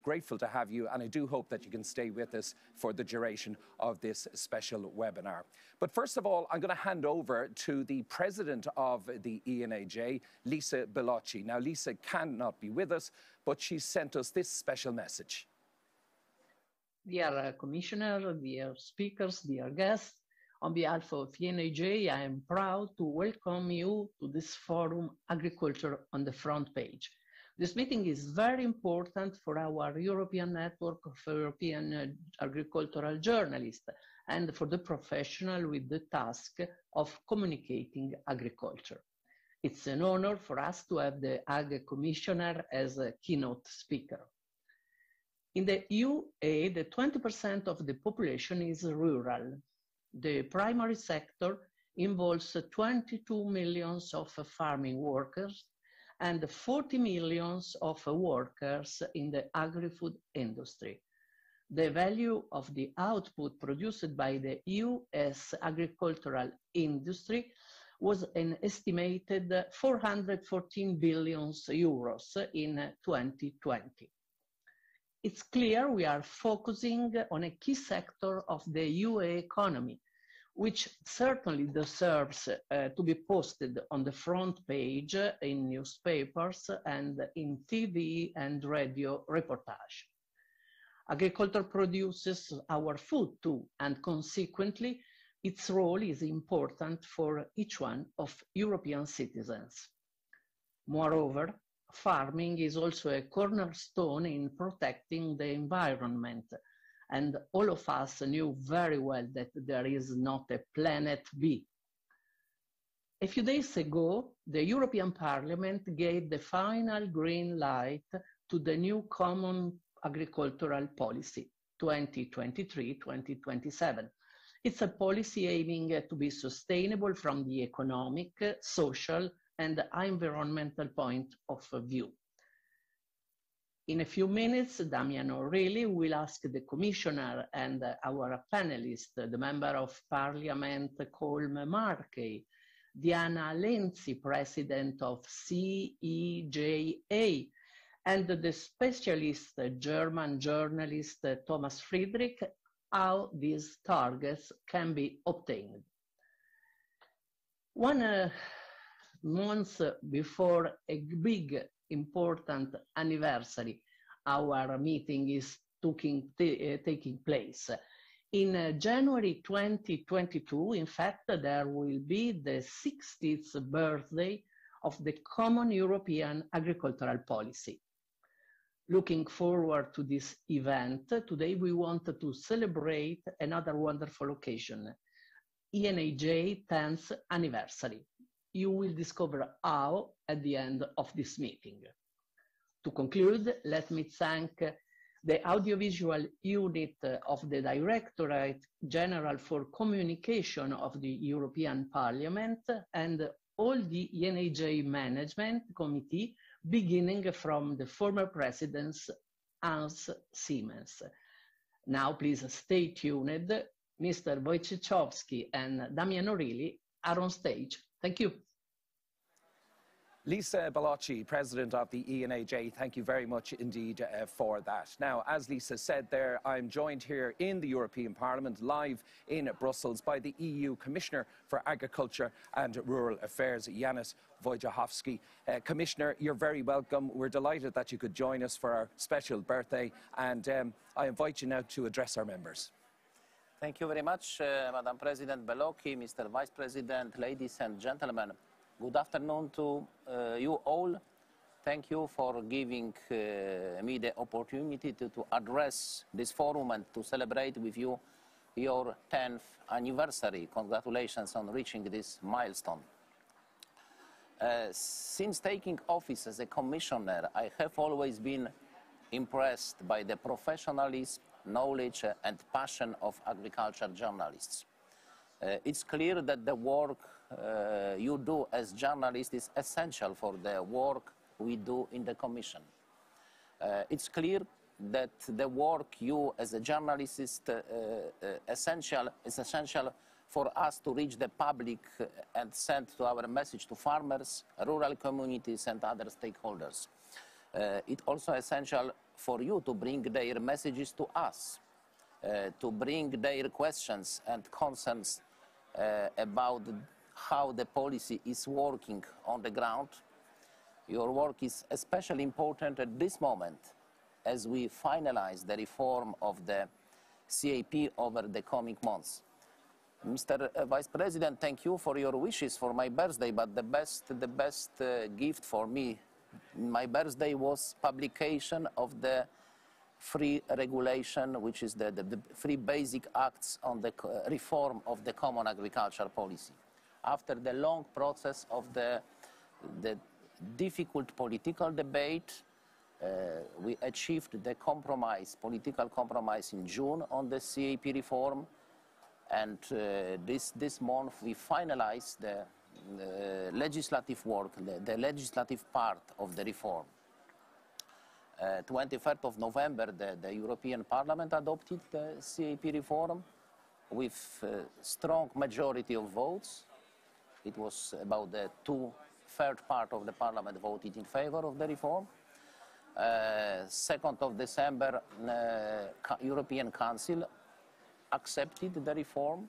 grateful to have you, and I do hope that you can stay with us for the duration of this special webinar. But first of all, I'm going to hand over to the president of the ENAJ, Lisa Bellocci. Now, Lisa cannot be with us, but she sent us this special message. Dear Commissioner, dear speakers, dear guests, on behalf of ENAJ, I am proud to welcome you to this forum, Agriculture on the Front Page. This meeting is very important for our European network of European agricultural journalists and for the professional with the task of communicating agriculture. It's an honor for us to have the Ag Commissioner as a keynote speaker. In the UAE, the 20% of the population is rural. The primary sector involves 22 million of farming workers and 40 million of workers in the agri-food industry. The value of the output produced by the US agricultural industry was an estimated 414 billion euros in 2020. It's clear we are focusing on a key sector of the UAE economy, which certainly deserves to be posted on the front page in newspapers and in TV and radio reportage. Agriculture produces our food too, and consequently, its role is important for each one of European citizens. Moreover, farming is also a cornerstone in protecting the environment, and all of us knew very well that there is not a planet B. A few days ago, the European Parliament gave the final green light to the new Common Agricultural Policy, 2023-2027. It's a policy aiming to be sustainable from the economic, social, and environmental point of view. In a few minutes, Damien O'Reilly will ask the Commissioner and our panelists, the Member of Parliament Colm Markey, Diana Lenzi, President of CEJA, and the specialist German journalist Thomas Friedrich, how these targets can be obtained. 1 month before a big, important anniversary, our meeting is taking place. In January 2022, in fact, there will be the 60th birthday of the Common European Agricultural Policy. Looking forward to this event, today we want to celebrate another wonderful occasion, ENAJ 10th anniversary. You will discover how at the end of this meeting. To conclude, let me thank the audiovisual unit of the Directorate General for Communication of the European Parliament and all the ENAJ Management Committee, beginning from the former President Hans Siemens. Now please stay tuned. Mr. Wojciechowski and Damien O'Reilly are on stage. Thank you. Lisa Bellocci, President of the ENAJ, thank you very much indeed for that. Now, as Lisa said there, I'm joined here in the European Parliament, live in Brussels, by the EU Commissioner for Agriculture and Rural Affairs, Janusz Wojciechowski. Commissioner, you're very welcome. We're delighted that you could join us for our special birthday, and I invite you now to address our members. Thank you very much, Madam President Bellocchi, Mr. Vice President, ladies and gentlemen. Good afternoon to you all. Thank you for giving me the opportunity to address this forum and to celebrate with you your 10th anniversary. Congratulations on reaching this milestone. Since taking office as a commissioner, I have always been impressed by the professionalism, knowledge and passion of agriculture journalists. It's clear that the work you do as journalists is essential for the work we do in the Commission. It's clear that the work you as a journalist is essential for us to reach the public and send to our message to farmers, rural communities and other stakeholders. It's also essential for you to bring their messages to us, to bring their questions and concerns about how the policy is working on the ground. Your work is especially important at this moment as we finalize the reform of the CAP over the coming months. Mr. Vice President, thank you for your wishes for my birthday, but the best gift for me, my birthday, was publication of the free regulation, which is the three basic acts on the reform of the common agricultural policy. After the long process of the difficult political debate, we achieved the compromise, political compromise in June on the CAP reform, and this month we finalized the legislative work, the legislative part of the reform. 23rd of November, the European Parliament adopted the CAP reform with a strong majority of votes. It was about the two-thirds part of the Parliament voted in favor of the reform. 2nd of December, European Council accepted the reform.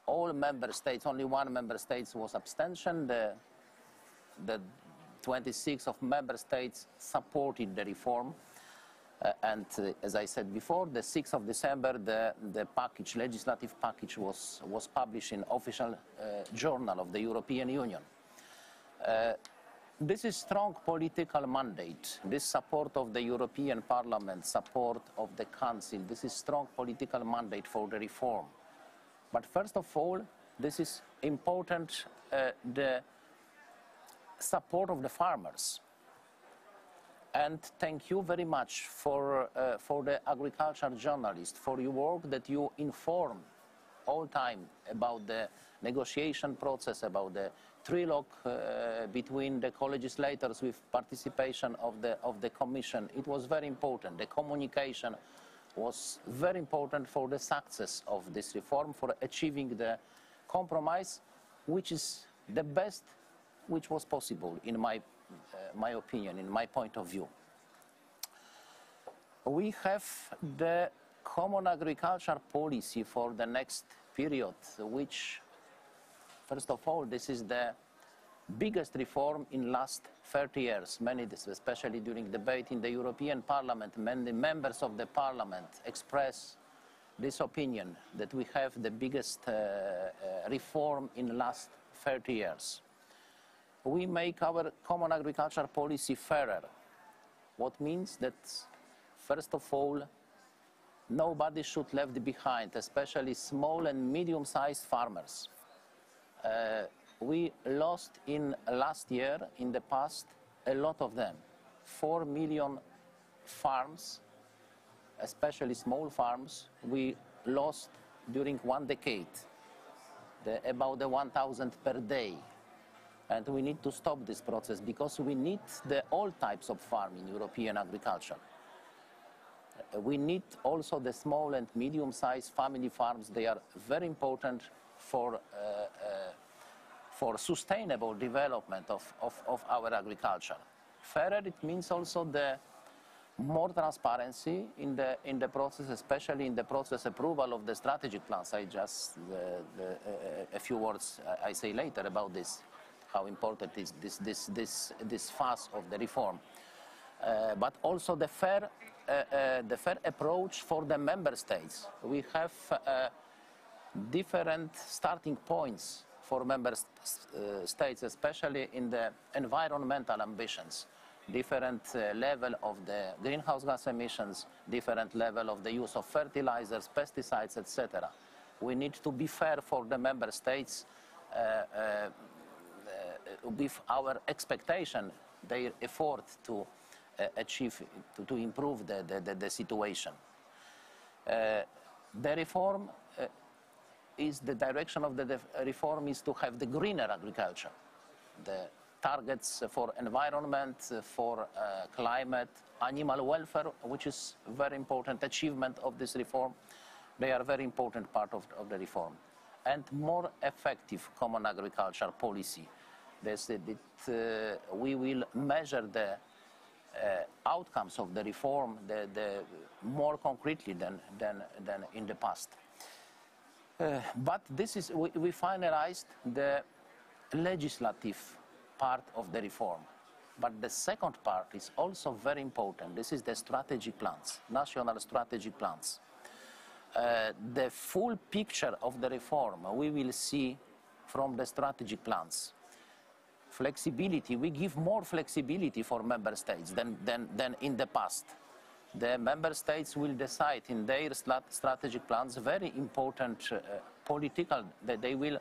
All member states, only one member state was abstention. The 26 of member states supported the reform. And as I said before, the 6th of December, the package, legislative package was published in official journal of the European Union. This is strong political mandate. This support of the European Parliament, support of the Council, this is strong political mandate for the reform. But first of all, this is important, the support of the farmers. And thank you very much for the agriculture journalists, for your work that you inform all time about the negotiation process, about the trilogue between the co-legislators with participation of the Commission. It was very important. The communication was very important for the success of this reform, for achieving the compromise, which is the best which was possible in my opinion, in my point of view. We have the common agriculture policy for the next period, which, first of all, this is the biggest reform in last 30 years. Many, especially during debate in the European Parliament, many members of the Parliament express this opinion that we have the biggest reform in last 30 years. We make our common agriculture policy fairer. What means that, first of all, nobody should left behind, especially small and medium-sized farmers. We lost in last year, in the past, a lot of them. 4 million farms, especially small farms, we lost during 1 decade, about 1,000 per day. And we need to stop this process because we need all types of farming in European agriculture. We need also the small and medium-sized family farms. They are very important for sustainable development of our agriculture. Fairer, it means also the more transparency in the process, especially in the process approval of the strategic plans. I just, a few words I say later about this, how important is this phase of the reform. But also the fair approach for the member states. We have different starting points for member states, especially in the environmental ambitions. Different level of the greenhouse gas emissions, different level of the use of fertilizers, pesticides, etc. We need to be fair for the member states with our expectation, their effort to achieve, to improve the situation. The reform is, the direction of the reform is to have the greener agriculture. The targets for environment, for climate, animal welfare, which is a very important achievement of this reform. They are a very important part of the reform. And more effective common agriculture policy. We will measure the outcomes of the reform more concretely than in the past. But we finalized the legislative part of the reform. But the second part is also very important. This is the strategic plans, national strategic plans. The full picture of the reform we will see from the strategic plans. Flexibility, we give more flexibility for member states than in the past. The member states will decide in their strategic plans very important political, they will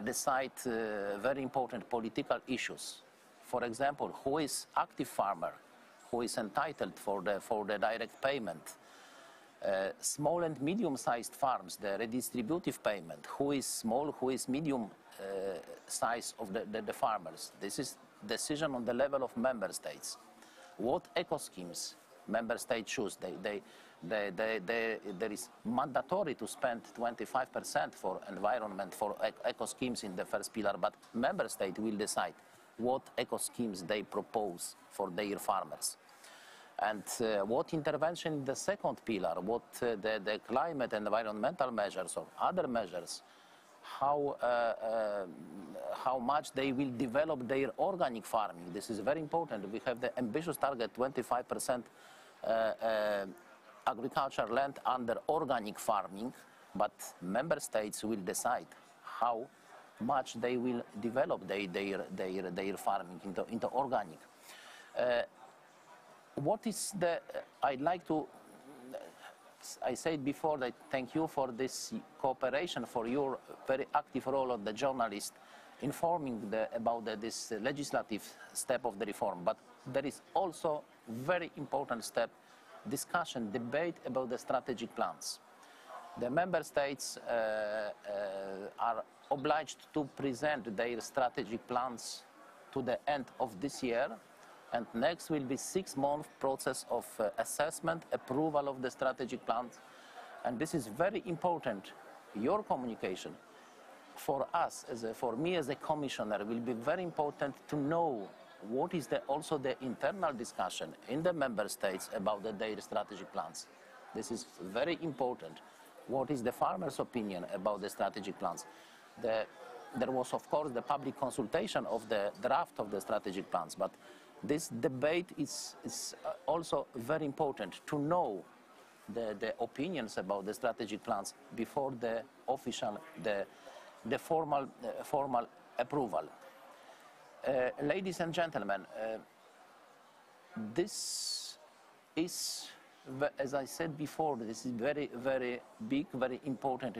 decide very important political issues. For example, who is active farmer, who is entitled for the direct payment. Small and medium-sized farms, the redistributive payment, who is small, who is medium size of the farmers. This is decision on the level of member states. What eco schemes member states choose? There is mandatory to spend 25% for environment, for eco schemes in the first pillar, but member state will decide what eco schemes they propose for their farmers. And what intervention in the second pillar, what the climate and environmental measures or other measures, how much they will develop their organic farming. This is very important. We have the ambitious target, 25% agricultural land under organic farming, but member states will decide how much they will develop their farming into organic. What is the, I'd like to, I said before that thank you for this cooperation, for your very active role of the journalist informing about this legislative step of the reform. But there is also very important step, discussion, debate about the strategic plans. The member states are obliged to present their strategic plans to the end of this year. And next will be 6-month process of assessment, approval of the strategic plans. And this is very important. Your communication for us, for me as a commissioner, will be very important to know what is also the internal discussion in the member states about their strategic plans. This is very important. What is the farmers' opinion about the strategic plans? There was, of course, the public consultation of the draft of the strategic plans, but this debate is also very important to know the opinions about the strategic plans before the official, the formal approval. Ladies and gentlemen, this is, as I said before, this is very, very big, very important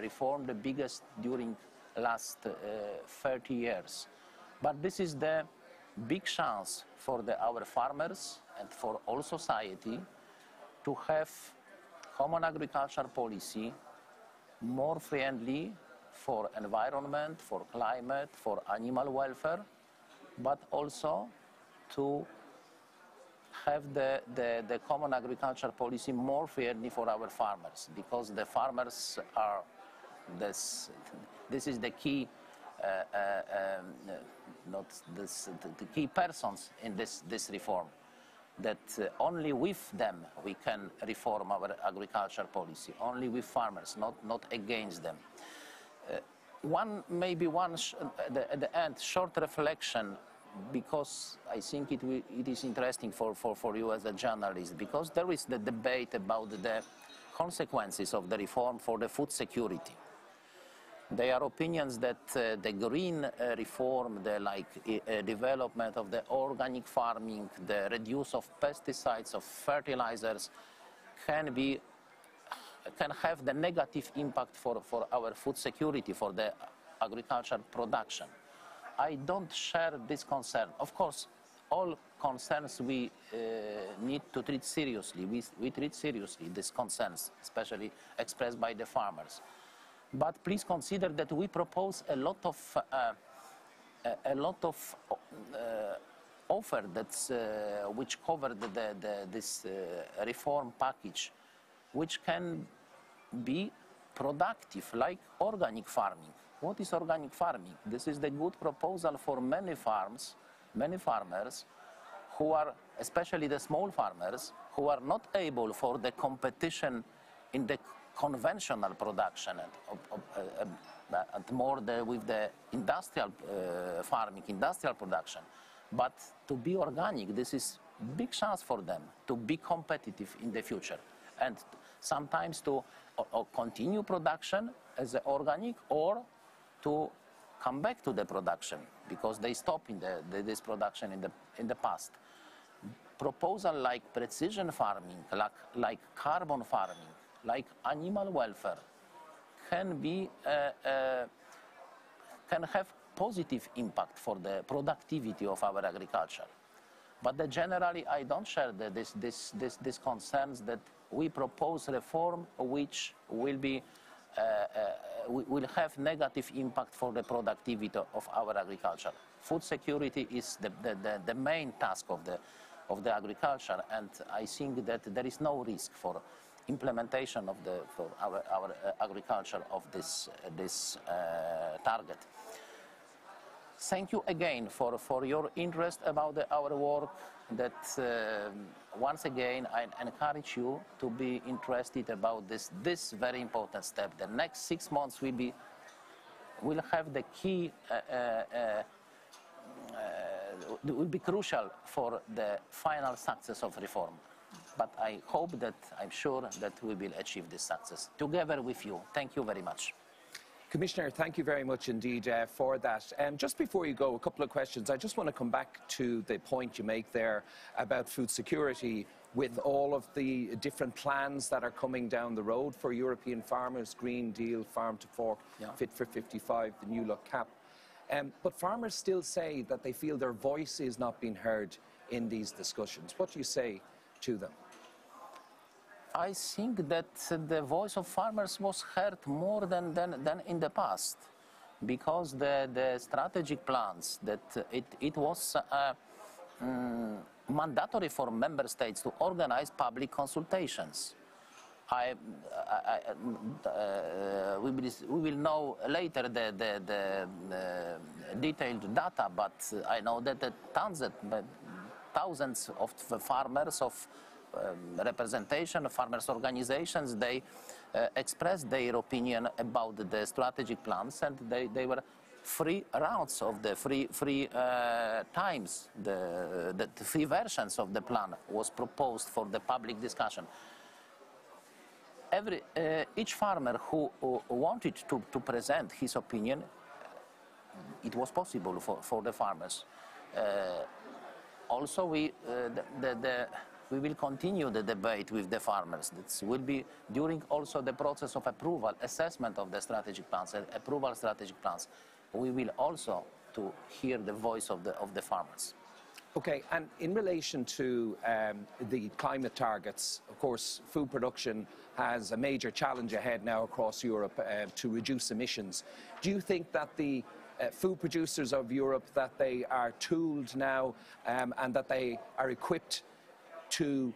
reform, the biggest during last 30 years. But this is the big chance for our farmers and for all society to have common agricultural policy more friendly for environment, for climate, for animal welfare, but also to have the common agricultural policy more friendly for our farmers, because the farmers are this is the key the key persons in this reform, that only with them we can reform our agricultural policy, only with farmers, not against them. At the end, short reflection, because I think it is interesting for you as a journalist, because there is the debate about the consequences of the reform for the food security. There are opinions that the green reform, the development of the organic farming, the reduce of pesticides, of fertilizers, can have the negative impact for our food security, for the agricultural production. I don't share this concern. Of course, all concerns we need to treat seriously. We treat seriously these concerns, especially expressed by the farmers. But please consider that we propose a lot of offer which cover this reform package, which can be productive, like organic farming. what is organic farming? This is the good proposal for many farms, many farmers who are, especially the small farmers, who are not able for the competition in the conventional production and more with the industrial farming, industrial production. But to be organic, this is big chance for them to be competitive in the future, and sometimes to continue production as organic, or to come back to the production because they stopped in this production in the past. Proposal like precision farming, like carbon farming, like animal welfare can have positive impact for the productivity of our agriculture. But generally, I don't share this concerns that we propose reform which will have negative impact for the productivity of our agriculture. Food security is the main task of the agriculture, and I think that there is no risk for implementation of for our agriculture of this target. Thank you again for your interest about our work. That once again I encourage you to be interested about this very important step. The next 6 months will have the key will be crucial for the final success of reform. But I hope that, I'm sure that we will achieve this success together with you. Thank you very much. Commissioner, thank you very much indeed for that. Just before you go, a couple of questions. I just want to come back to the point you make there about food security with all of the different plans that are coming down the road for European farmers, Green Deal, Farm to Fork, yeah. Fit for 55, the New Look CAP. But farmers still say that they feel their voice is not being heard in these discussions. What do you say to them? I think that the voice of farmers was heard more than in the past, because the strategic plans, that it was mandatory for member states to organize public consultations. We will know later the detailed data, but I know that thousands of farmers, of representation of farmers' organizations, they expressed their opinion about the strategic plans, and they were 3 rounds of the three times. The 3 versions of the plan was proposed for the public discussion. Each farmer who wanted to present his opinion, it was possible for the farmers. Also, we will continue the debate with the farmers. This will be during also the process of approval, assessment of the strategic plans, approval strategic plans. We will also to hear the voice of the farmers. Okay, and in relation to the climate targets, of course, food production has a major challenge ahead now across Europe to reduce emissions. Do you think that the food producers of Europe, that they are tooled now and that they are equipped to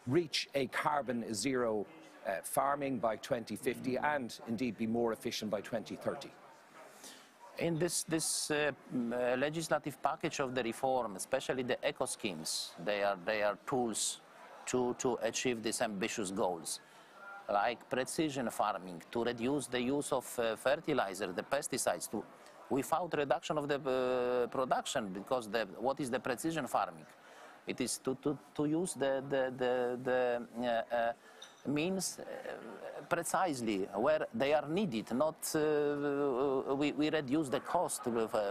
reach a carbon zero farming by 2050 and indeed be more efficient by 2030? In this legislative package of the reform, especially the eco schemes, they are tools to achieve these ambitious goals, like precision farming, to reduce the use of fertilizer, the pesticides, without reduction of the production, because what is the precision farming? It is to use the means precisely where they are needed. Not we reduce the cost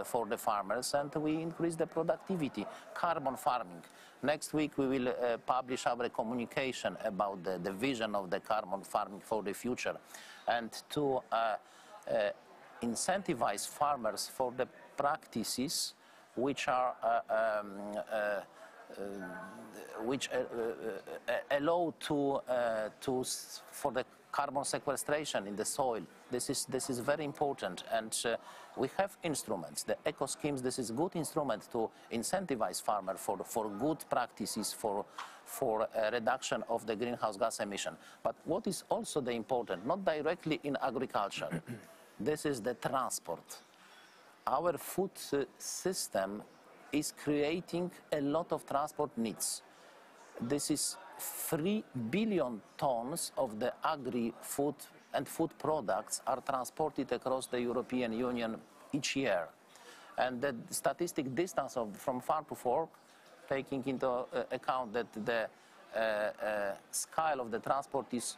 for the farmers, and we increase the productivity. Carbon farming. Next week we will publish our communication about the vision of the carbon farming for the future, and to incentivize farmers for the practices which are allow for the carbon sequestration in the soil. This is very important, and we have instruments. The eco schemes. This is a good instrument to incentivize farmers for good practices for reduction of the greenhouse gas emission. But what is also the important, not directly in agriculture, This is the transport. Our food system is creating a lot of transport needs. This is 3 billion tons of the agri-food and food products are transported across the European Union each year. And the statistic distance from farm to fork, taking into account that the scale of the transport is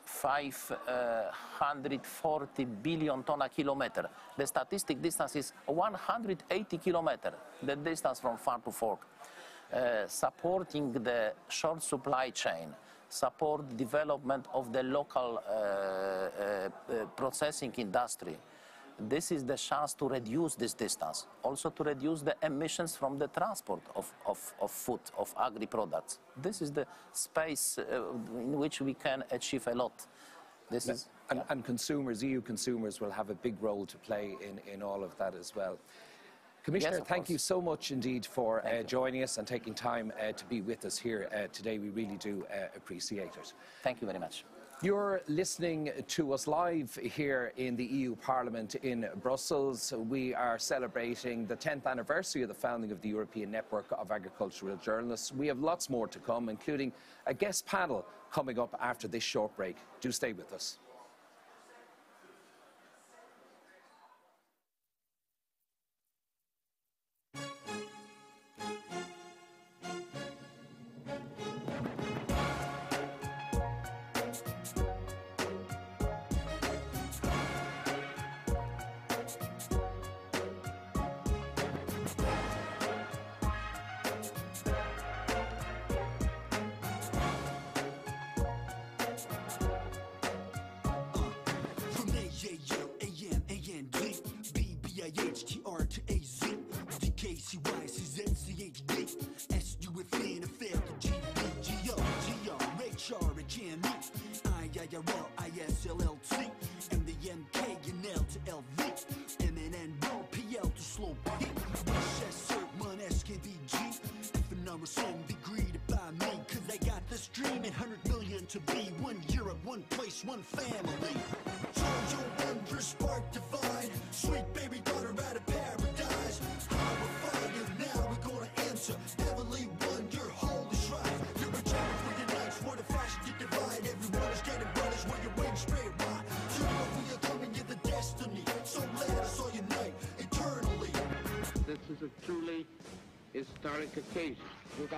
540 billion ton a kilometer. The statistic distance is 180 kilometers, the distance from farm to fork. Supporting the short supply chain, support development of the local processing industry. This is the chance to reduce this distance, also to reduce the emissions from the transport of food, of agri-products. This is the space in which we can achieve a lot. This is, and consumers, EU consumers, will have a big role to play in all of that as well. Commissioner, yes, thank you so much indeed for joining us and taking time to be with us here today. We really do appreciate it. Thank you very much. You're listening to us live here in the EU Parliament in Brussels. We are celebrating the 10th anniversary of the founding of the European Network of Agricultural Journalists. We have lots more to come, including a guest panel coming up after this short break. Do stay with us. Truly historic occasion. There's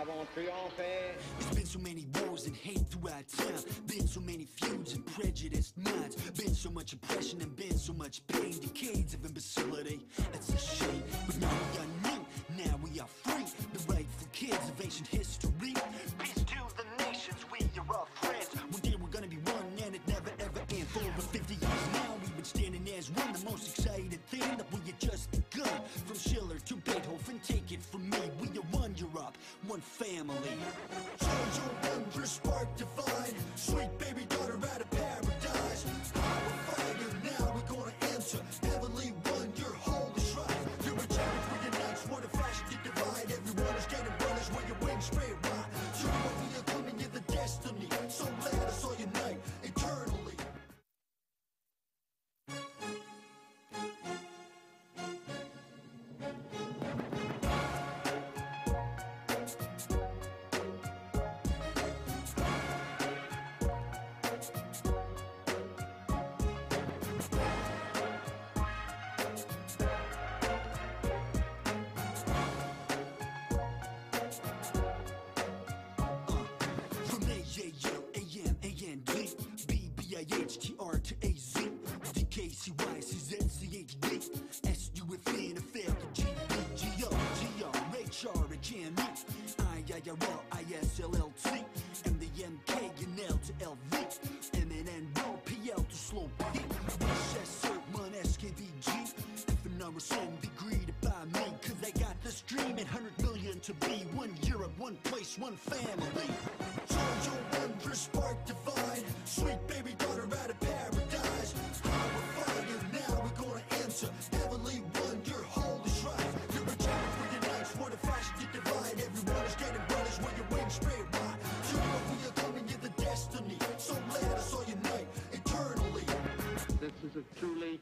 been so many wars and hate throughout town. Been so many feuds and prejudiced minds. Been so much oppression and been so much pain. Decades of imbecility, that's a shame. But now we are new, now we are free. The rightful kids of ancient history. Peace to the nations, we are all friends. One day we're gonna be one and it never ever ends. For over 50 years now we've been standing as one. The most exciting thing that we had just begun. From Schiller to Beethoven, take it from me. We are one Europe, one family. Change your wondrous spark divine. Sweet baby daughter out of paradise. Power fire, now we're gonna enter. Heavenly one, your holy shrine. You're a child for your nights, what a fashion you divide. Everyone is getting brothers where your wings spread wide. Show me what we are coming, you're the destiny. So glad I saw your night eternally. IHTR to AZ, DKCYCZCHD, SUFN, affect GBGO, GR, HRHME, IIRL, ISLLT, and the MK and L to LV, MNN, roll PL to slow P, SSR, 1 SKVG, FNRSN, be greeted by me, cause I got this dream and 100 million to be one Europe, one place, one family. Charge your wondrous spark divine, sweet baby daughter out of paradise. Power fire, now we're gonna enter. Heavenly one, your holy shrine. You're a child for your nights, what a fashion you divide. Everyone is getting brothers where your wings spread wide. Show me what we are coming, you're the destiny. So glad I saw your night eternally. This is a truly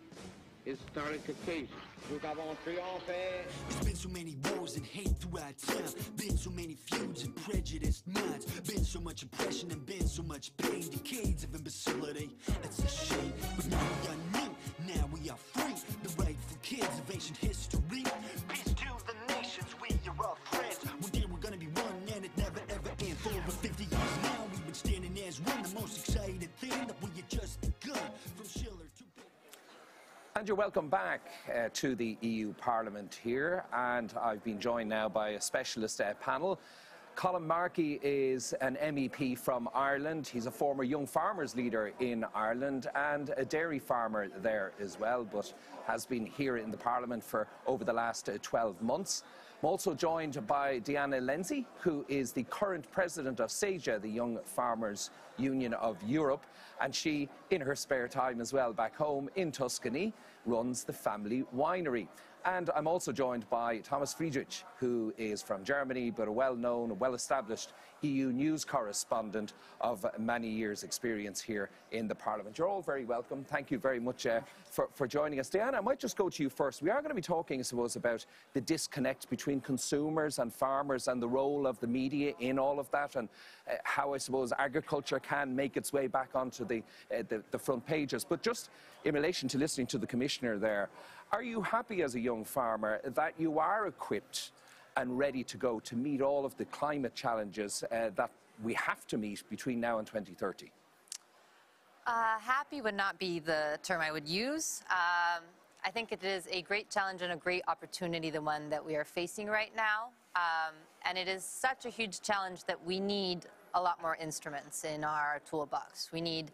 historic occasion. Nous avons triomphé. There's been so many wars and hate throughout time. Been so many feuds and prejudiced minds. Been so much oppression and been so much pain. Decades of imbecility, it's a shame. But now we are new, now we are free. The rightful kids of ancient history. Peace to the nations, we are all friends. One day we're gonna be one and it never ever ends. For over 50 years now, we've been standing as one. The most exciting thing that we had just begun. From Schiller to... And you're welcome back to the EU Parliament here, and I've been joined now by a specialist panel. Colin Markey is an MEP from Ireland. He's a former Young Farmers leader in Ireland and a dairy farmer there as well, but has been here in the Parliament for over the last 12 months. I'm also joined by Diana Lenzi, who is the current president of SEJA, the Young Farmers Union of Europe, and she, in her spare time as well, back home in Tuscany, runs the family winery. And I'm also joined by Thomas Friedrich, who is from Germany, but a well-known, well-established EU news correspondent of many years' experience here in the Parliament. You're all very welcome. Thank you very much for joining us. Diana, I might just go to you first. We are going to be talking, I suppose, about the disconnect between consumers and farmers and the role of the media in all of that, and how, I suppose, agriculture can make its way back onto the front pages. But just in relation to listening to the Commissioner there, are you happy as a young farmer that you are equipped and ready to go to meet all of the climate challenges that we have to meet between now and 2030? Happy would not be the term I would use. I think it is a great challenge and a great opportunity, the one that we are facing right now. And it is such a huge challenge that we need a lot more instruments in our toolbox. We need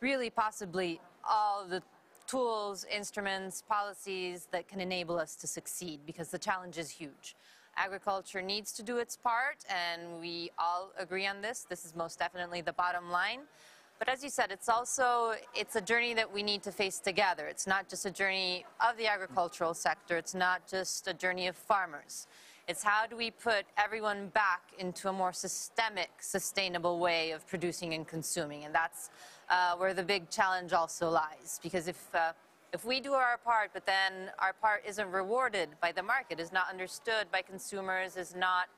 really possibly all the tools, instruments, policies that can enable us to succeed, because the challenge is huge. Agriculture needs to do its part, and we all agree on this. This is most definitely the bottom line. But as you said, it's a journey that we need to face together. It's not just a journey of the agricultural sector. It's not just a journey of farmers. It's how do we put everyone back into a more systemic, sustainable way of producing and consuming. And that's where the big challenge also lies. Because if we do our part, but then our part isn't rewarded by the market, is not understood by consumers, is not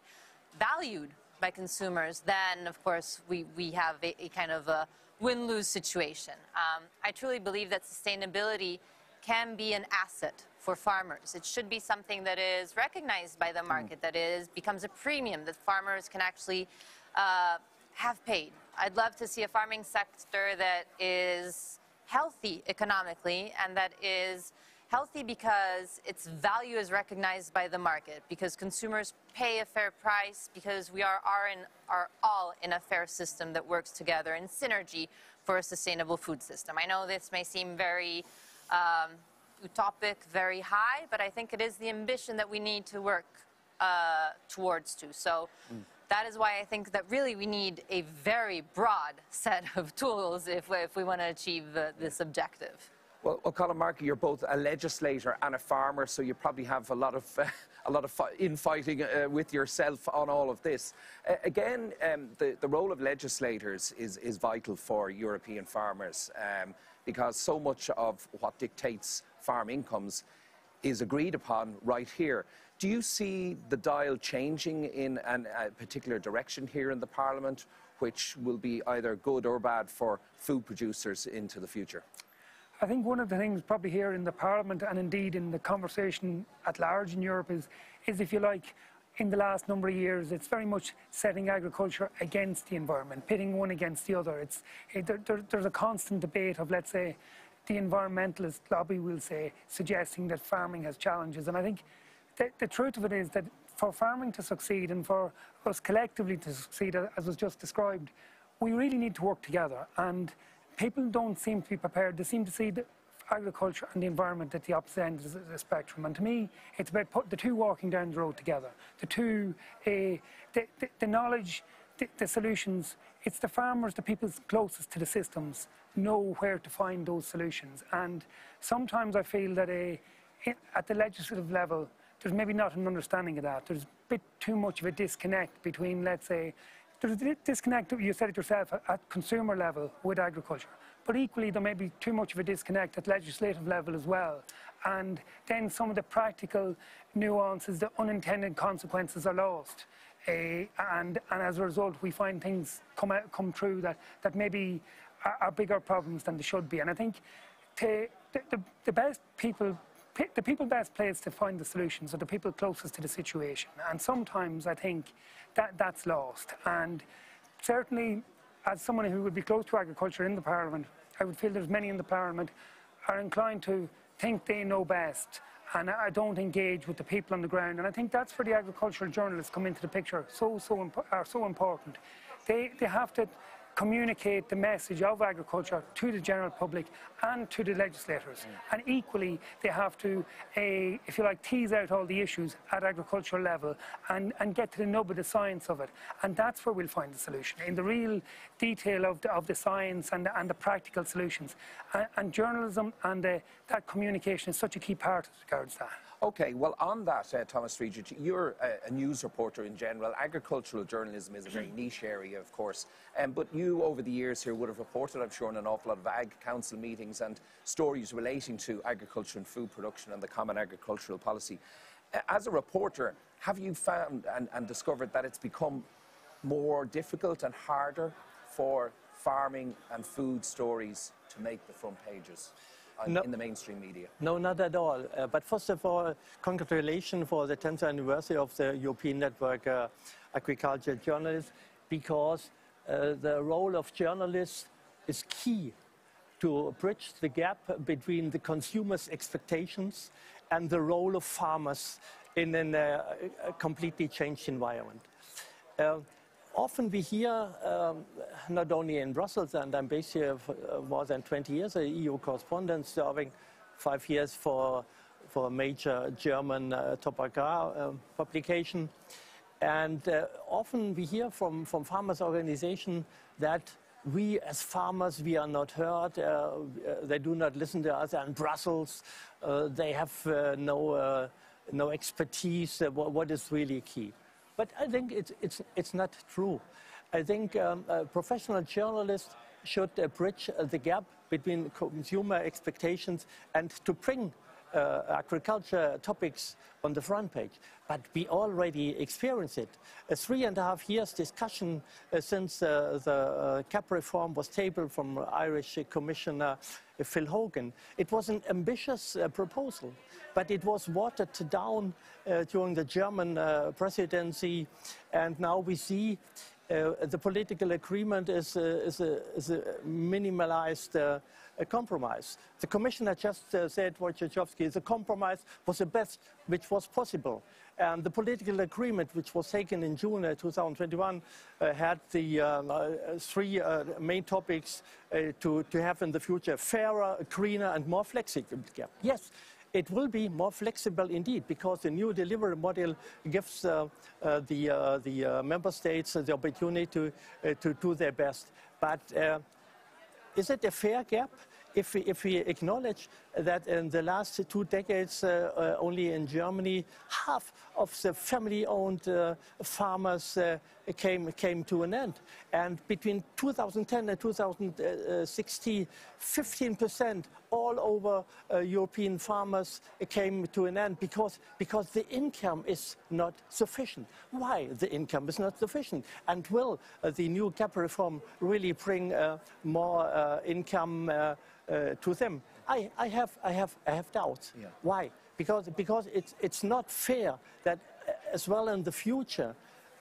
valued by consumers, then, of course, we have a kind of a win-lose situation. I truly believe that sustainability can be an asset for farmers. It should be something that is recognized by the market, that becomes a premium that farmers can actually have paid. I'd love to see a farming sector that is healthy economically, and that is healthy because its value is recognized by the market, because consumers pay a fair price, because we are all in a fair system that works together in synergy for a sustainable food system. I know this may seem very utopic, very high, but I think it is the ambition that we need to work towards to. So that is why I think that really we need a very broad set of tools if we want to achieve this objective. Well, Colin Markey, you're both a legislator and a farmer, so you probably have a lot of infighting with yourself on all of this. Again, the role of legislators is vital for European farmers, because so much of what dictates farm incomes is agreed upon right here. Do you see the dial changing in a particular direction here in the Parliament, which will be either good or bad for food producers into the future? I think one of the things probably here in the Parliament, and indeed in the conversation at large in Europe, is if you like, in the last number of years, it's very much setting agriculture against the environment, pitting one against the other. There's a constant debate of, let's say, the environmentalist lobby will say, suggesting that farming has challenges. And I think the truth of it is that for farming to succeed and for us collectively to succeed, as was just described, we really need to work together. And people don't seem to be prepared. They seem to see the agriculture and the environment at the opposite end of the spectrum. And to me, it's about putting the two walking down the road together. The two, the knowledge, the solutions. It's the farmers, the people closest to the systems, know where to find those solutions. And sometimes I feel that at the legislative level, there's maybe not an understanding of that. There's a bit too much of a disconnect between, let's say, there's a disconnect, you said it yourself, at consumer level with agriculture. But equally, there may be too much of a disconnect at legislative level as well. and then some of the practical nuances, the unintended consequences are lost. And as a result, we find things come through that maybe are bigger problems than they should be. And I think the people best placed to find the solutions are the people closest to the situation. And sometimes I think that's lost. And certainly, as someone who would be close to agriculture in the Parliament, I would feel there's many in the Parliament are inclined to think they know best, and I don't engage with the people on the ground. And I think that's where the agricultural journalists come into the picture, are so important. They have to communicate the message of agriculture to the general public and to the legislators. And equally, they have to, if you like, tease out all the issues at agricultural level and get to the nub of the science of it. And that's where we'll find the solution, in the real detail of the science and the practical solutions. And journalism and that communication is such a key part as regards that. Okay, well, on that, Thomas Friedrich, you're a news reporter in general. Agricultural journalism is a very niche area, of course. But you, over the years here, would have reported, I'm sure, on an awful lot of Ag Council meetings and stories relating to agriculture and food production and the Common Agricultural Policy. As a reporter, have you found and discovered that it's become more difficult and harder for farming and food stories to make the front pages in the mainstream media? No, not at all. But first of all, congratulations for the 10th anniversary of the European Network Agriculture Journalists, because the role of journalists is key to bridge the gap between the consumers' expectations and the role of farmers in a completely changed environment. Often we hear, not only in Brussels, and I'm based here for more than 20 years, an EU correspondent, serving 5 years for a major German top agrar publication. And often we hear from farmers' organizations that we as farmers, we are not heard, they do not listen to us, and Brussels, they have no expertise, what is really key. But I think it's not true. I think professional journalists should bridge the gap between consumer expectations and to bring agriculture topics on the front page. But we already experience it. 3.5 years discussion since the CAP reform was tabled from Irish Commissioner Phil Hogan. It was an ambitious proposal, but it was watered down during the German presidency, and now we see the political agreement is a minimalized compromise. The commissioner just said, Wojciechowski, the compromise was the best which was possible. And the political agreement, which was taken in June 2021, had the 3 main topics to have in the future: fairer, greener, and more flexible gap. Yes, it will be more flexible indeed, because the new delivery model gives the member states the opportunity to do their best. But is it a fair gap? If we acknowledge that in the last 2 decades, only in Germany, half of the family-owned farmers came to an end. And between 2010 and 2016, 15% all over European farmers came to an end because the income is not sufficient. Why the income is not sufficient? And will the new CAP reform really bring more income to them? I have doubts. Yeah. Why? Because it's not fair that as well in the future,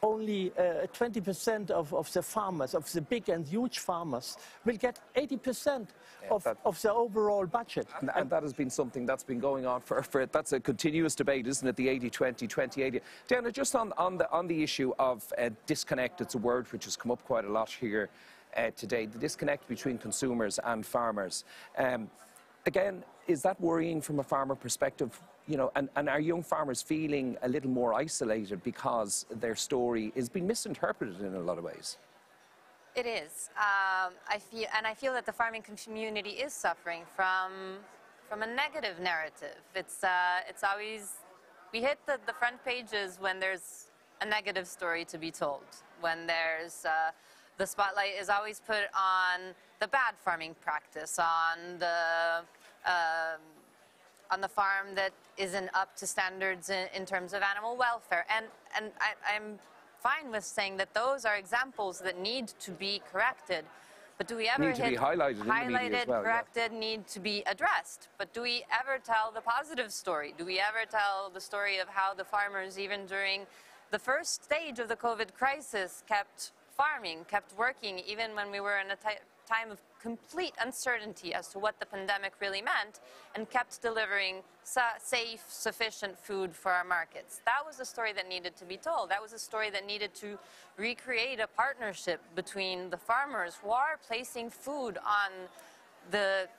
only 20% of the farmers, of the big and huge farmers, will get 80% of the overall budget. And that has been something that's been going on for that's a continuous debate, isn't it? The 80-20, 20-80. Diana, just on the issue of disconnect, it's a word which has come up quite a lot here today, the disconnect between consumers and farmers. Again, is that worrying from a farmer perspective? You know, and are young farmers feeling a little more isolated because their story is being misinterpreted in a lot of ways? It is. I feel that the farming community is suffering from a negative narrative. It's always, we hit the front pages when there's a negative story to be told, when there's the spotlight is always put on the bad farming practice, on the on the farm that isn't up to standards in terms of animal welfare. And I'm fine with saying that those are examples that need to be corrected. But do we ever need to be highlighted in the media as well, corrected, need to be addressed? But do we ever tell the positive story? Do we ever tell the story of how the farmers, even during the first stage of the COVID crisis, kept farming, kept working, even when we were in a time of complete uncertainty as to what the pandemic really meant, and kept delivering safe, sufficient food for our markets? That was a story that needed to be told. That was a story that needed to recreate a partnership between the farmers who are placing food on the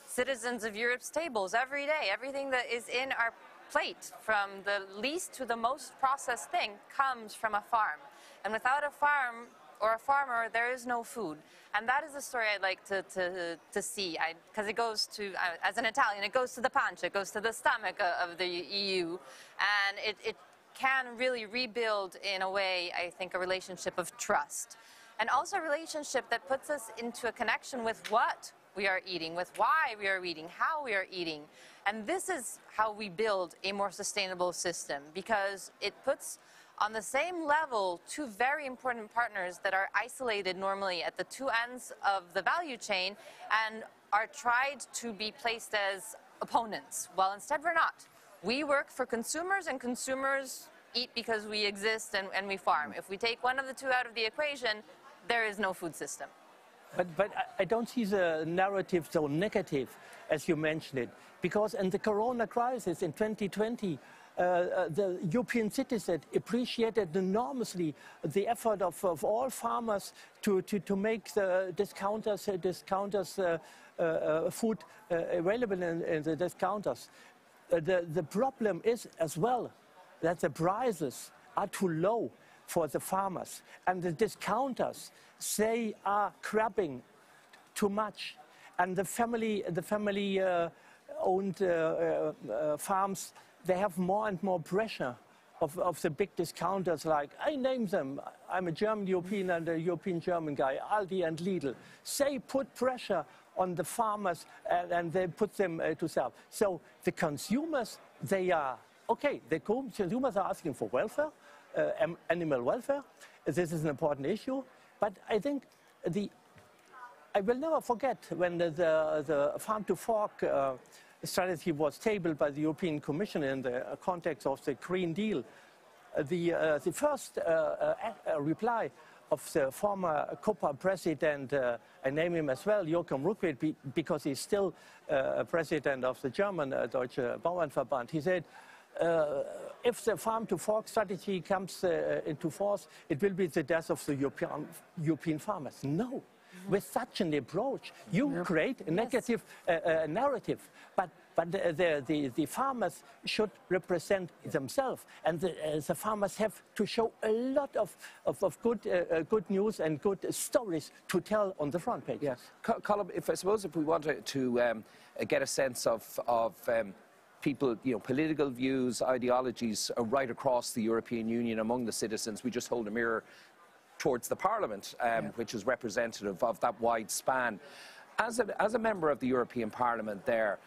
citizens of Europe's tables every day. Everything that is in our plate, from the least to the most processed thing, comes from a farm. And without a farm or a farmer, there is no food. And that is the story I'd like to see, because it goes to, as an Italian, it goes to the pancia, it goes to the stomach of the EU, and it can really rebuild, in a way, I think, a relationship of trust. And also a relationship that puts us into a connection with what we are eating, with why we are eating, how we are eating. And this is how we build a more sustainable system, because it puts on the same level two very important partners that are isolated normally at the two ends of the value chain and are tried to be placed as opponents. Well, instead we're not. We work for consumers, and consumers eat because we exist and we farm. If we take one of the two out of the equation, there is no food system. But I don't see the narrative so negative as you mentioned it, because in the corona crisis in 2020, the European citizen appreciated enormously the effort of all farmers to make the discounters food available in the discounters. The problem is as well that the prices are too low for the farmers, and the discounters, they are grabbing too much, and the family owned farms, they have more and more pressure of the big discounters, like, I name them, I'm a German European and a European German guy, Aldi and Lidl. They put pressure on the farmers and they put them to sell. So the consumers, they are, okay, the consumers are asking for welfare, animal welfare. This is an important issue. But I think I will never forget when the farm to fork strategy was tabled by the European Commission in the context of the Green Deal. The first reply of the former COPA president, I name him as well, Joachim Ruckwied, because he's still president of the German Deutsche Bauernverband. He said, if the farm to fork strategy comes into force, it will be the death of the European farmers. No. With such an approach, you create a negative narrative, but the farmers should represent themselves, and the farmers have to show a lot of good news and good stories to tell on the front page. Yes, Colm, if we want to get a sense of people, political views, ideologies right across the European Union among the citizens, we just hold a mirror towards the Parliament, which is representative of that wide span. As a member of the European Parliament there,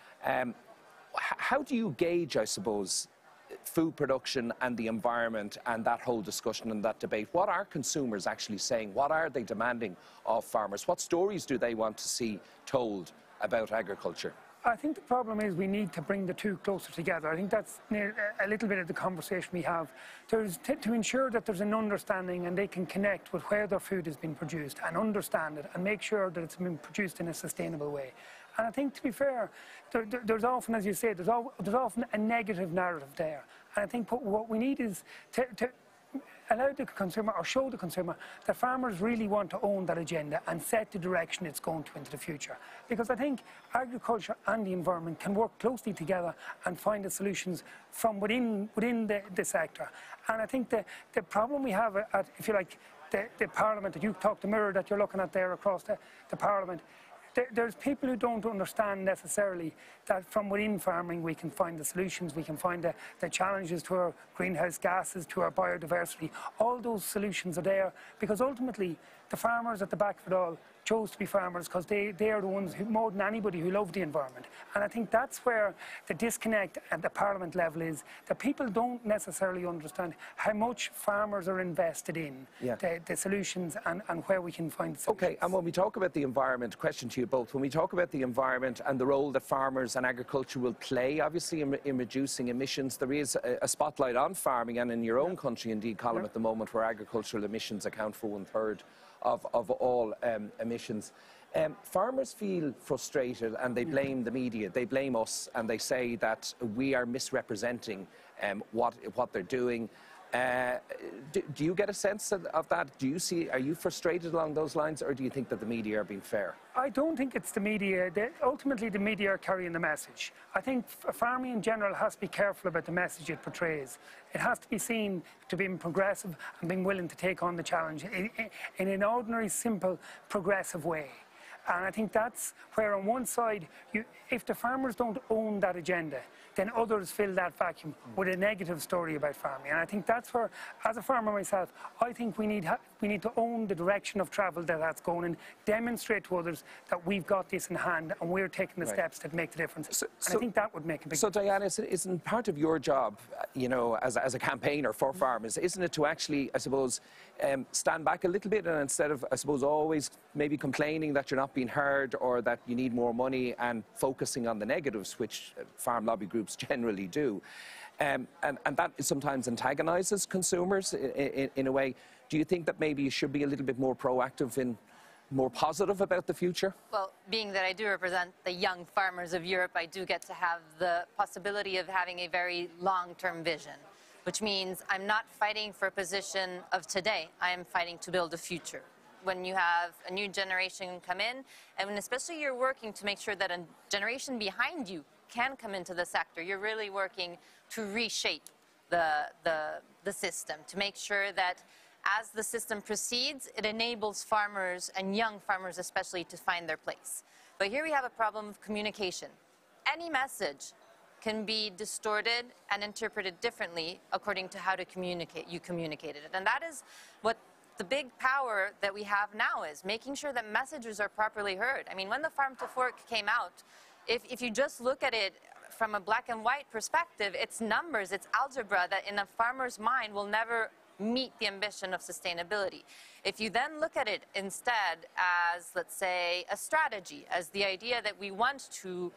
how do you gauge, I suppose, food production and the environment and that whole discussion and that debate? What are consumers actually saying? What are they demanding of farmers? What stories do they want to see told about agriculture? I think the problem is we need to bring the two closer together. I think that's a little bit of the conversation we have. To ensure that there's an understanding and they can connect with where their food has been produced and understand it and make sure that it's been produced in a sustainable way. And I think, to be fair, there's often, as you say, there's often a negative narrative there. And I think what we need is to allow the consumer, or show the consumer, that farmers really want to own that agenda and set the direction it's going to into the future. Because I think agriculture and the environment can work closely together and find the solutions from within the sector. And I think the problem we have at, if you like, the Parliament, that you talked, the mirror that you're looking at there across the Parliament, there's people who don't understand necessarily that from within farming we can find the solutions, we can find the challenges to our greenhouse gases, to our biodiversity. All those solutions are there because ultimately the farmers at the back of it all chose to be farmers because they are the ones who, more than anybody, who love the environment. And I think that's where the disconnect at the Parliament level is, that people don't necessarily understand how much farmers are invested in the solutions and where we can find solutions. Okay, and when we talk about the environment, question to you both, when we talk about the environment and the role that farmers and agriculture will play, obviously in reducing emissions, there is a spotlight on farming, and in your own country, indeed, Colin, at the moment, where agricultural emissions account for 1/3 of all emissions. Farmers feel frustrated and they blame the media, they blame us, and they say that we are misrepresenting what they're doing. Do you get a sense of that? Are you frustrated along those lines, or do you think that the media are being fair? I don't think it's the media. Ultimately, the media are carrying the message. I think farming in general has to be careful about the message it portrays. It has to be seen to being progressive and being willing to take on the challenge in an ordinary, simple, progressive way. And I think that's where, on one side, if the farmers don't own that agenda, then others fill that vacuum with a negative story about farming. And I think that's where, as a farmer myself, I think we need to own the direction of travel that's going, and demonstrate to others that we've got this in hand and we're taking the steps that make the difference. And I think that would make a big difference. So, Diana, isn't part of your job, you know, as a campaigner for farmers, isn't it to actually, I suppose, stand back a little bit, and instead of, I suppose, always maybe complaining that you're not being heard or that you need more money, and focusing on the negatives, which farm lobby groups generally do, and that sometimes antagonises consumers in a way. Do you think that maybe you should be a little bit more proactive and more positive about the future? Well, being that I do represent the young farmers of Europe, I do get to have the possibility of having a very long-term vision, which means I'm not fighting for a position of today. I am fighting to build a future. When you have a new generation come in, and when especially you're working to make sure that a generation behind you can come into the sector, you're really working to reshape the system, to make sure that as the system proceeds, it enables farmers, and young farmers especially, to find their place. But here we have a problem of communication. Any message can be distorted and interpreted differently according to how you communicated it. And that is what the big power that we have now is, making sure that messages are properly heard. I mean, when the Farm to Fork came out, if you just look at it from a black and white perspective, it's numbers, it's algebra that in a farmer's mind will never meet the ambition of sustainability. If you then look at it instead as, let's say, a strategy, as the idea that we want to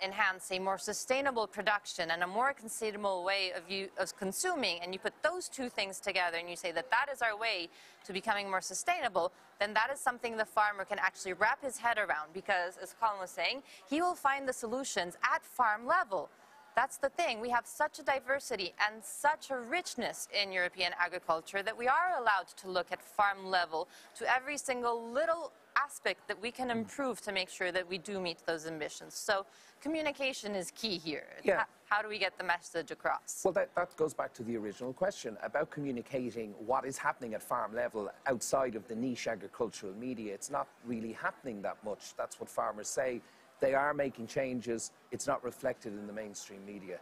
enhance a more sustainable production and a more sustainable way of consuming, and you put those two things together and you say that that is our way to becoming more sustainable, then that is something the farmer can actually wrap his head around, because, as Colin was saying, he will find the solutions at farm level. That's the thing. We have such a diversity and such a richness in European agriculture that we are allowed to look at farm level to every single little aspect that we can improve to make sure that we do meet those ambitions. So communication is key here. Yeah. How do we get the message across? Well, that goes back to the original question about communicating what is happening at farm level outside of the niche agricultural media. It's not really happening that much. That's what farmers say. They are making changes. It's not reflected in the mainstream media.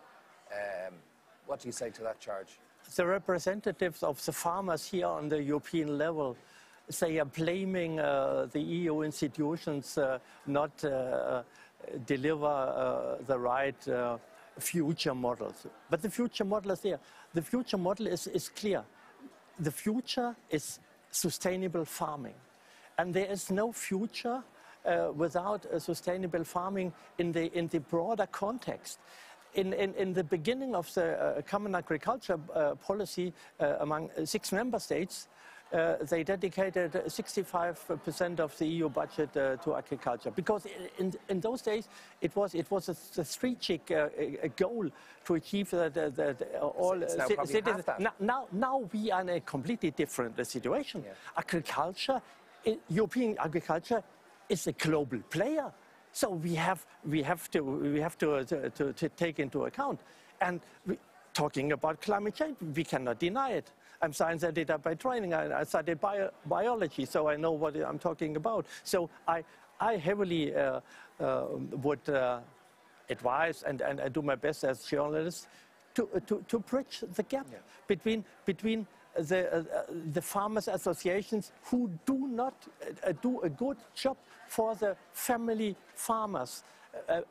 What do you say to that charge? The representatives of the farmers here on the European level, they are blaming the EU institutions not deliver the right future models. But the future model is there. The future model is clear. The future is sustainable farming. And there is no future without sustainable farming in the broader context. In the beginning of the common agriculture policy among 6 member states, they dedicated 65% of the EU budget to agriculture, because in those days it was a strategic goal to achieve all citizens. Now we are in a completely different situation. Yeah. Agriculture, European agriculture, is a global player, so we have to take into account. And talking about climate change, we cannot deny it. I'm science editor by training. I studied biology, so I know what I'm talking about. So I heavily would advise and I do my best as journalist to bridge the gap between the farmers' associations who do not do a good job for the family farmers.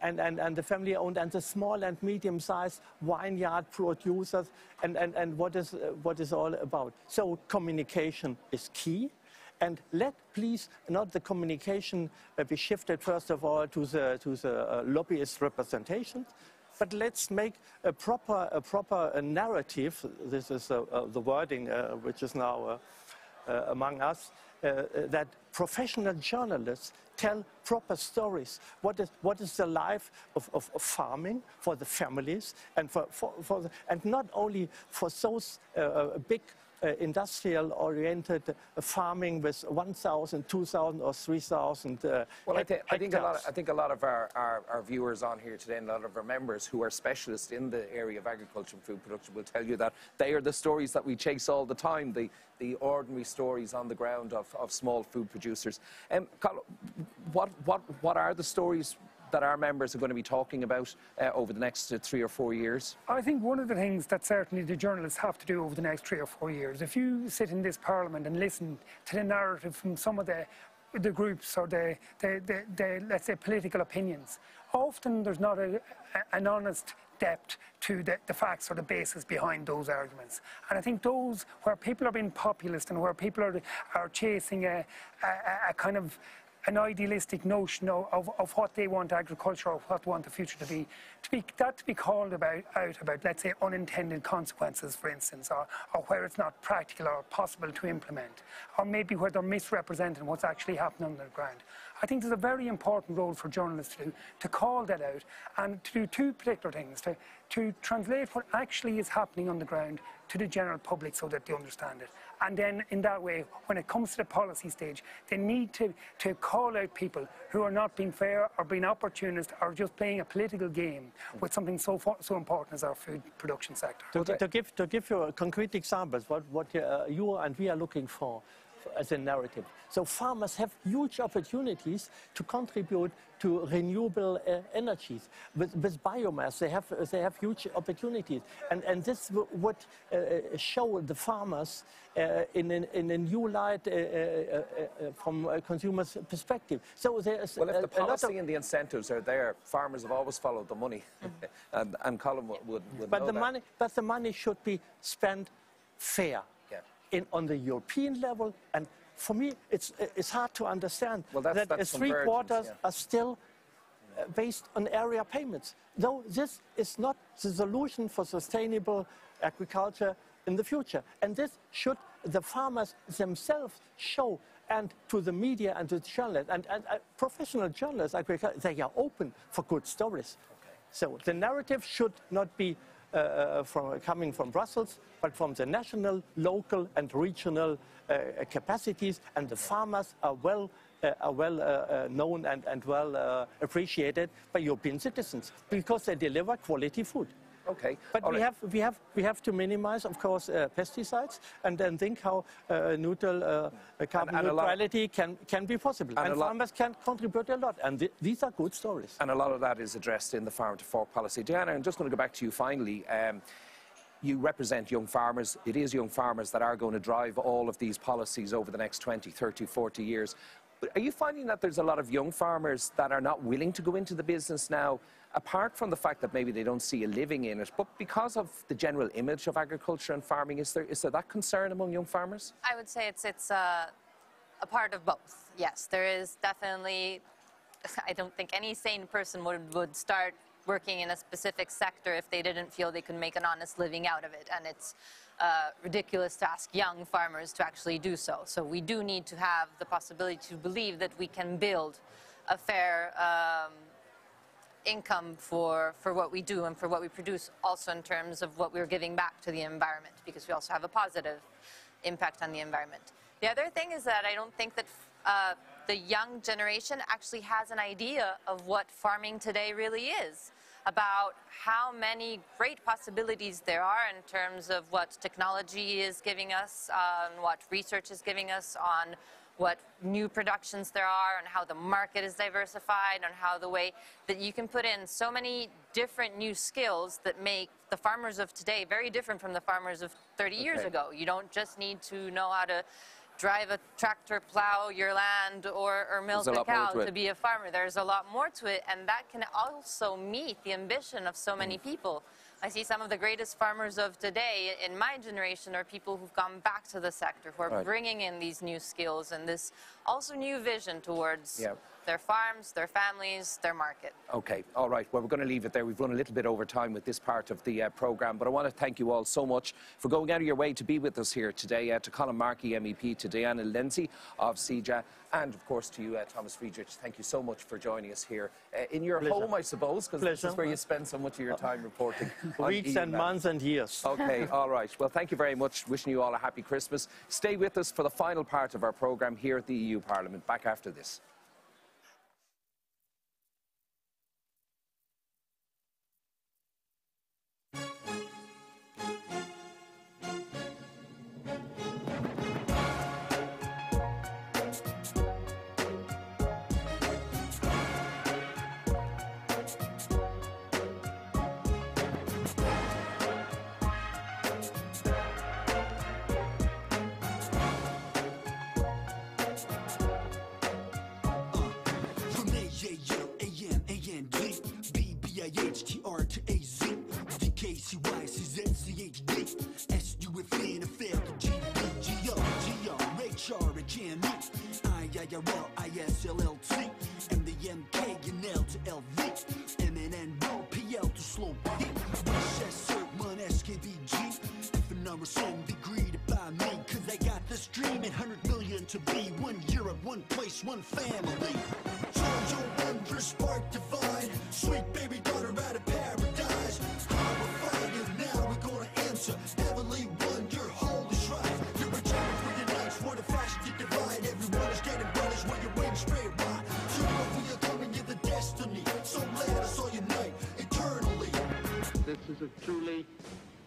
And the family-owned and the small and medium-sized vineyard producers, and what is all about. So communication is key, and let please not the communication be shifted first of all to the lobbyist representation, but let's make a proper narrative. This is the wording which is now among us. That professional journalists tell proper stories. What is the life of farming for the families, and and not only for those big industrial-oriented farming with 1,000, 2,000, or 3,000 Well, I think a lot of our viewers on here today, and a lot of our members who are specialists in the area of agriculture and food production, will tell you that they are the stories that we chase all the time, the ordinary stories on the ground of small food producers. What are the stories that our members are going to be talking about over the next 3 or 4 years? I think one of the things that certainly the journalists have to do over the next 3 or 4 years, if you sit in this parliament and listen to the narrative from some of the groups or the let's say political opinions, often there's not an honest depth to the facts or the basis behind those arguments. And I think those where people are being populist and where people are chasing a kind of an idealistic notion of what they want agriculture or what they want the future to be called out about, let's say, unintended consequences, for instance, or where it's not practical or possible to implement, or maybe where they're misrepresenting what's actually happening on the ground. I think there's a very important role for journalists to call that out and to do two particular things, to translate what actually is happening on the ground to the general public so that they understand it. And then in that way, when it comes to the policy stage, they need to call out people who are not being fair or being opportunist or just playing a political game with something so important as our food production sector. To give you concrete examples, what you and we are looking for as a narrative. So farmers have huge opportunities to contribute to renewable energies. With biomass, they have huge opportunities. And this would show the farmers in a new light from a consumer's perspective. So there's well, if the policy and the incentives are there, farmers have always followed the money. and Colin would but know but the money should be spent fair. On the European level, and for me, it's hard to understand that 3/4 are still based on area payments. Though this is not the solution for sustainable agriculture in the future, and this should the farmers themselves show, and to the media and to the journalists and professional journalists, they are open for good stories. Okay. So the narrative should not be coming from Brussels, but from the national, local and regional capacities, and the farmers are well known and well appreciated by European citizens because they deliver quality food. Okay. But we have to minimize, of course, pesticides, and then think how neutral carbon neutrality can be possible. And farmers can contribute a lot, and these are good stories. And a lot of that is addressed in the Farm to Fork policy. Diana, I'm just going to go back to you finally. You represent young farmers. It is young farmers that are going to drive all of these policies over the next 20, 30, 40 years. But are you finding that there's a lot of young farmers that are not willing to go into the business now, apart from the fact that maybe they don't see a living in it, but because of the general image of agriculture and farming? Is there that concern among young farmers? I would say it's a part of both. Yes, there is definitely. I don't think any sane person would start working in a specific sector if they didn't feel they could make an honest living out of it. And it's ridiculous to ask young farmers to actually do so. So we do need to have the possibility to believe that we can build a fair income for what we do and for what we produce, also in terms of what we're giving back to the environment, because we also have a positive impact on the environment. The other thing is that I don't think that the young generation actually has an idea of what farming today really is, about how many great possibilities there are in terms of what technology is giving us, what research is giving us, on what new productions there are, and how the market is diversified, and how the way that you can put in so many different new skills that make the farmers of today very different from the farmers of 30 years ago. You don't just need to know how to drive a tractor, plow your land, or milk a cow to be a farmer. There's a lot more to it, and that can also meet the ambition of so many people. I see some of the greatest farmers of today in my generation are people who've gone back to the sector, who are bringing in these new skills and this also new vision towards their farms, their families, their market. Okay, all right. Well, we're going to leave it there. We've run a little bit over time with this part of the programme, but I want to thank you all so much for going out of your way to be with us here today, to Colin Markey, MEP, to Diana Lindsay of CEJA, and of course to you, Thomas Friedrich. Thank you so much for joining us here in your home, I suppose, because this is where you spend so much of your time reporting. Weeks and months and years. Okay, all right. Well, thank you very much. Wishing you all a happy Christmas. Stay with us for the final part of our programme here at the EU Parliament. Back after this.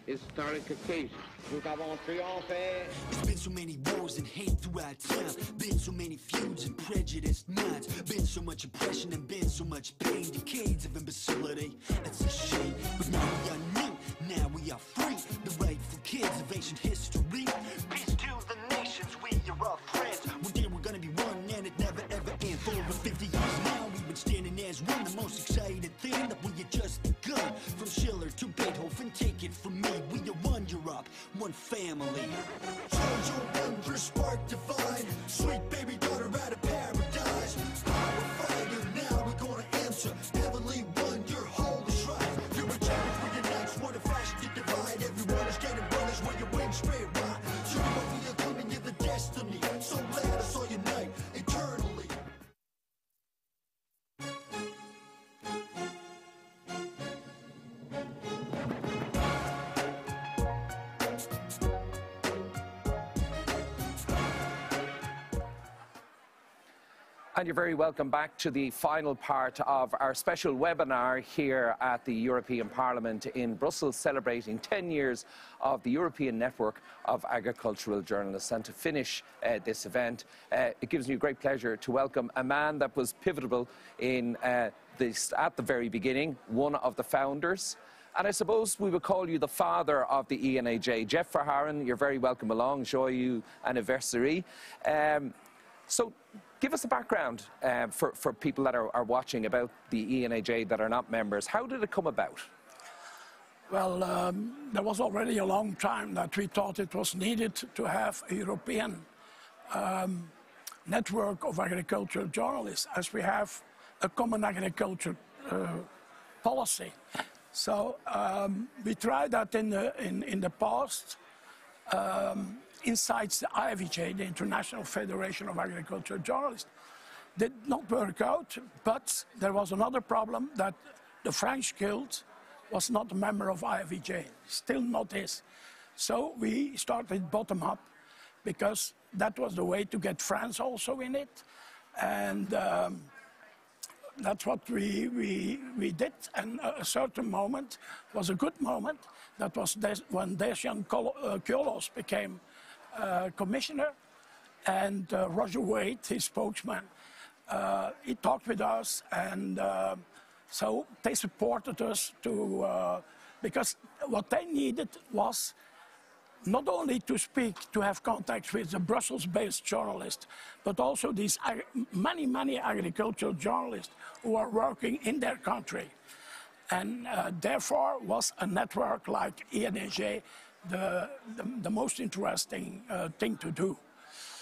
Historic occasion. There's been so many wars and hate throughout time. Been so many feuds and prejudiced minds. Been so much oppression and been so much pain. Decades of imbecility. It's a shame. But now we are new. Now we are free. The rightful kids of ancient history. Peace to the nations. We are all friends. One day we're gonna be one and it never ever ends. For over 50 years now we've been standing as one. The most exciting thing that we had just begun. From Schiller to Beethoven, take it from me. We are one Europe, one family. Charge your wondrous spark divine. Sweet baby daughter out of paradise. Power fire, now we're gonna enter. Heavenly one, your holy shrine. You're a champion for your nights, what a fashion to divide. Everyone is getting brothers where your wings spread wide. Sure, we are coming, you're the destiny. So glad I saw you night eternally. And you're very welcome back to the final part of our special webinar here at the European Parliament in Brussels, celebrating 10 years of the European Network of Agricultural Journalists. And to finish this event, it gives me great pleasure to welcome a man that was pivotal in this at the very beginning, one of the founders. And I suppose we would call you the father of the ENAJ. Jeff Verhaeren, you're very welcome along. Joyeux anniversary. So give us a background for people that are watching about the ENAJ that are not members. How did it come about? Well, there was already a long time that we thought it was needed to have a European network of agricultural journalists, as we have a common agriculture policy. So we tried that in the past. Inside the IFEJ, the International Federation of Agricultural Journalists, did not work out, but there was another problem that the French Guild was not a member of IFEJ, still not is. So we started bottom up because that was the way to get France also in it. And that's what we did. And a certain moment was a good moment. That was when Dacian Kiolos became commissioner And Roger Wade, his spokesman, he talked with us, and so they supported us to, because what they needed was not only to speak, to have contacts with the Brussels-based journalists, but also these many agricultural journalists who are working in their country. And therefore was a network like ENAJ the most interesting thing to do.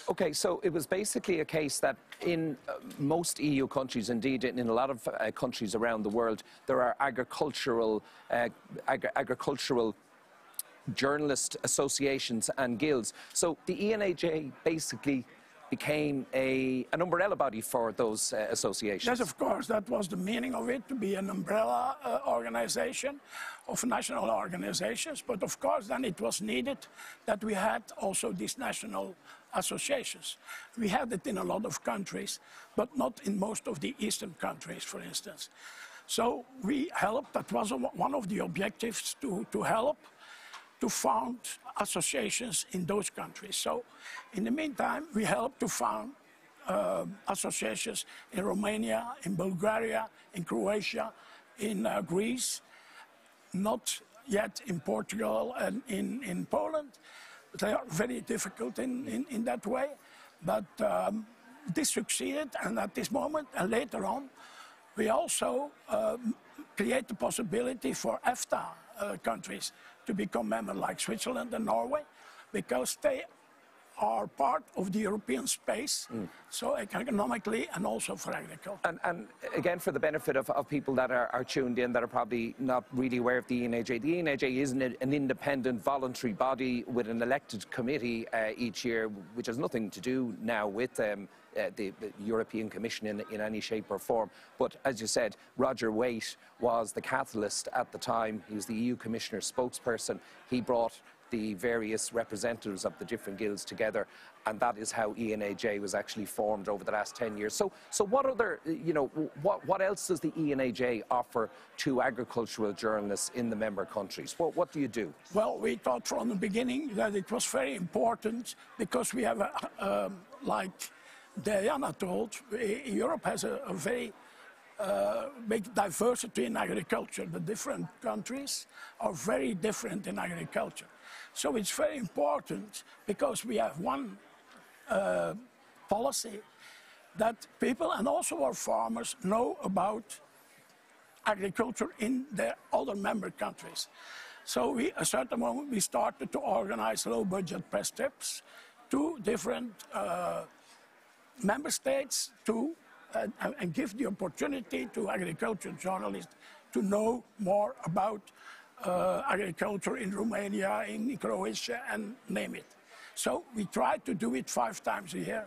Okay, so it was basically a case that in most EU countries, indeed in a lot of countries around the world, there are agricultural journalist associations and guilds. So the ENAJ basically became an umbrella body for those associations. Yes, of course, that was the meaning of it, to be an umbrella organization of national organizations. But of course, then it was needed that we had also these national associations. We had it in a lot of countries, but not in most of the Eastern countries, for instance. So we helped, that was one of the objectives, to help to found associations in those countries. So in the meantime, we helped to found associations in Romania, in Bulgaria, in Croatia, in Greece, not yet in Portugal and in Poland. They are very difficult in that way, but this succeeded, and at this moment and later on, we also create the possibility for EFTA countries to become members, like Switzerland and Norway, because they are part of the European space, so economically and also for agriculture. And again, for the benefit of people that are tuned in, that are probably not really aware of the ENAJ, the ENAJ is an independent voluntary body with an elected committee each year, which has nothing to do now with the European Commission in any shape or form. But as you said, Roger Wade was the catalyst at the time. He was the EU Commissioner spokesperson. He brought the various representatives of the different guilds together, and that is how ENAJ was actually formed over the last 10 years. So what other, what else does the ENAJ offer to agricultural journalists in the member countries? What do you do? Well, we thought from the beginning that it was very important, because we have, like Diana told, Europe has a very big diversity in agriculture. The different countries are very different in agriculture. So it's very important, because we have one policy, that people and also our farmers know about agriculture in their other member countries. So at a certain moment we started to organize low-budget press trips to different member states and give the opportunity to agriculture journalists to know more about agriculture in Romania, in Croatia, and name it. So we try to do it 5 times a year.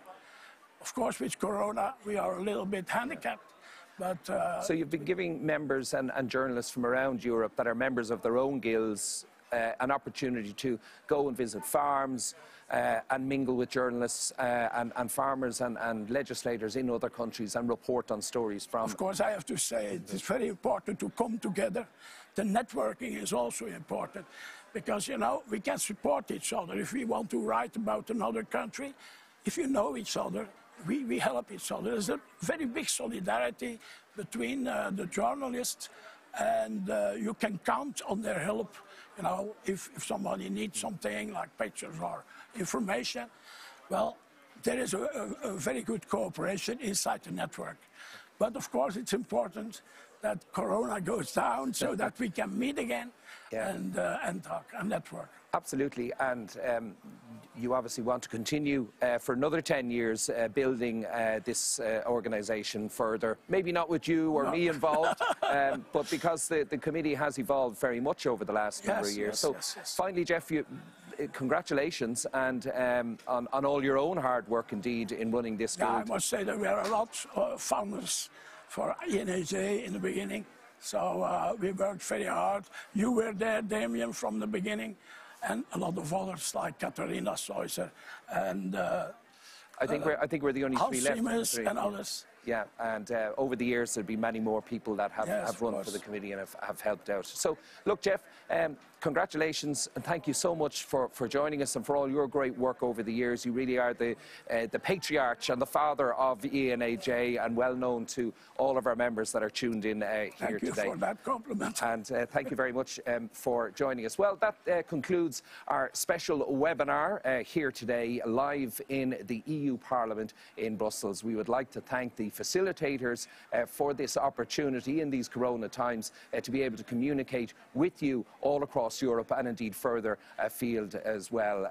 Of course, with Corona, we are a little bit handicapped. But, so you've been giving members and journalists from around Europe that are members of their own guilds an opportunity to go and visit farms and mingle with journalists and farmers and legislators in other countries and report on stories from... Of course, I have to say it is very important to come together. The networking is also important, because, we can support each other. If we want to write about another country, if you know each other, we help each other. There's a very big solidarity between the journalists, and you can count on their help. If somebody needs something like pictures or information, well, there is a very good cooperation inside the network. But of course, it's important that Corona goes down so that we can meet again and talk and network. Absolutely, and you obviously want to continue for another 10 years building this organisation further. Maybe not with you or me involved, but because the committee has evolved very much over the last number of years. Finally, Jeff, congratulations and on all your own hard work indeed in running this guild. I must say that we are a lot of founders for ENAJ in the beginning, so we worked very hard. You were there, Damien, from the beginning, and a lot of others like Katharina Seusser and I think we're the only 3 left. And others. Yeah, and over the years there'll be many more people that have run for the committee and have helped out. So, look, Jeff, congratulations and thank you so much for joining us and for all your great work over the years. You really are the patriarch and the father of ENAJ, and well known to all of our members that are tuned in here today. Thank you for that compliment. And thank you very much for joining us. Well, that concludes our special webinar here today, live in the EU Parliament in Brussels. We would like to thank the facilitators for this opportunity in these corona times to be able to communicate with you all across Europe and indeed further afield as well.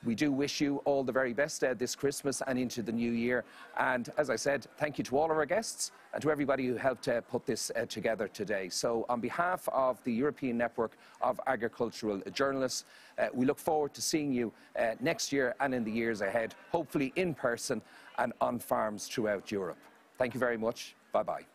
We do wish you all the very best this Christmas and into the new year. And as I said, thank you to all of our guests and to everybody who helped put this together today. So on behalf of the European Network of Agricultural Journalists, we look forward to seeing you next year and in the years ahead, hopefully in person and on farms throughout Europe. Thank you very much. Bye-bye.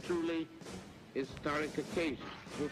Truly historic occasion. There's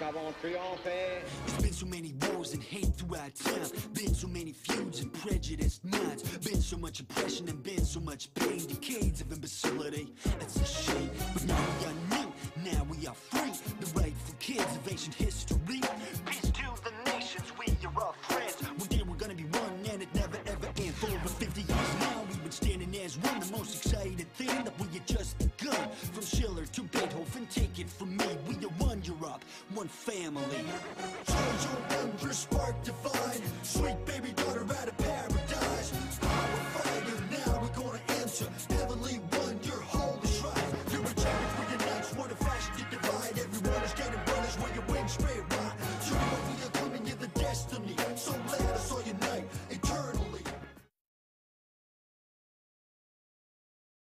been so many wars and hate throughout time. Been so many feuds and prejudiced minds. Been so much oppression and been so much pain. Decades of imbecility, it's a shame. But now we are new, now we are free. The rightful kids of ancient history. Peace to the nations, we are all friends. One day we're gonna be one and it never ever ends. For over 50 years now we've been standing as one. The most exciting thing that we had just begun. From Schiller to Beethoven, take it from me. We are one Europe, one family. Join your wondrous spark divine. Sweet